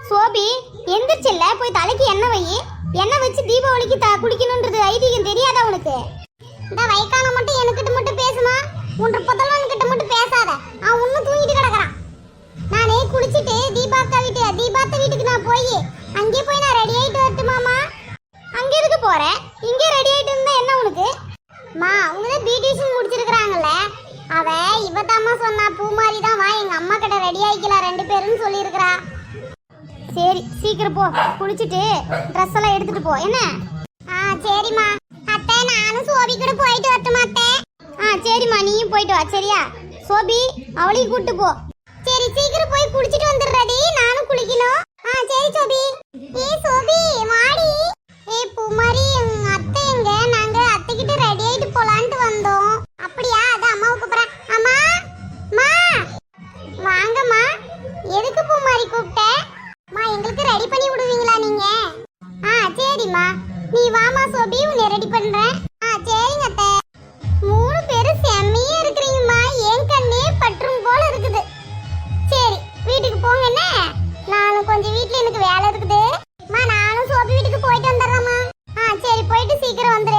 சோபி எந்திரிச்சில்ல, போய் தலைக்கு எண்ணெய் வை. எண்ணெய் வச்சு தீபாவளிக்கு குளிக்கணும்ன்றது ஐதீகம் தெரியாதா உனக்கு? இந்த வைக்கான மட்டும் எனக்கிட்ட மட்டும் பேசுமா, உன்ற புதல்வன் கிட்ட மட்டும் பேசாத. அவன் இன்னும் தூங்கிட்டு கிடக்குறான். நானே குளிச்சுட்டு தீபாத்த வீட்டுக்கு நான் போய் அங்கே போய் நான் ரெடி ஆயிட்டு வரட்டுமாமா? அங்க எதுக்கு போற? இங்கே ரெடி ஆயிட்டு இருந்தா என்ன உனக்கு? மா அவங்க தான் பியூட்டிஷியன் முடிச்சிருக்காங்கல்ல, அவ இவதாம்மா சொன்னா பூமாரி தான் வா எங்க அம்மா கிட்ட ரெடி ஆயிக்கலாம் 2 பேருன்னு சொல்லியிருக்கிறா. சரி சீக்கிரம் போ, குளிச்சுட்டு ட்ரெஸ் எல்லாம் எடுத்துட்டு போ என்ன? சரிம்மா. அத்தை நானும் சோபி கூட போயிட்டு வரட்டுமா அத்தை? சரிம்மா நீயும் போயிட்டு வா சரியா? சோபி அவளையும் கூட்டு போ. சரி சீக்கிரம் போய் குளிச்சுட்டு வந்துடுறடி, நானும் குளிக்கணும். சரி சோபி. சோபி வாடி. பூமாரி அத்தை எங்க? நாங்க அத்தை கிட்ட ரெடி ஆயிட்டு போலான்ட்டு வந்தோம். அப்படியா? அதான் அம்மாவை கூப்பிடுறேன். அம்மா மா வாங்கம்மா. எதுக்கு பூமாரி கூப்பிட்ட? மா எங்களுக்கு ரெடி பண்ணி விடுவீங்களா நீங்க? சரிம்மா நீ வாமா சோபி, உன்னை ரெடி பண்றேன். சரிங்க அத்தை. 3 பேரும் செம்மையா இருக்கிறீங்கம்மா, என் கண்ணே பற்றும் போல இருக்குது. சரி வீட்டுக்கு போங்க என்ன? நானும் கொஞ்சம் வீட்டுல எனக்கு வேலை இருக்குது. நானும் சோபி வீட்டுக்கு போயிட்டு வந்துடுறேம்மா. சரி போயிட்டு சீக்கிரம் வந்துரு.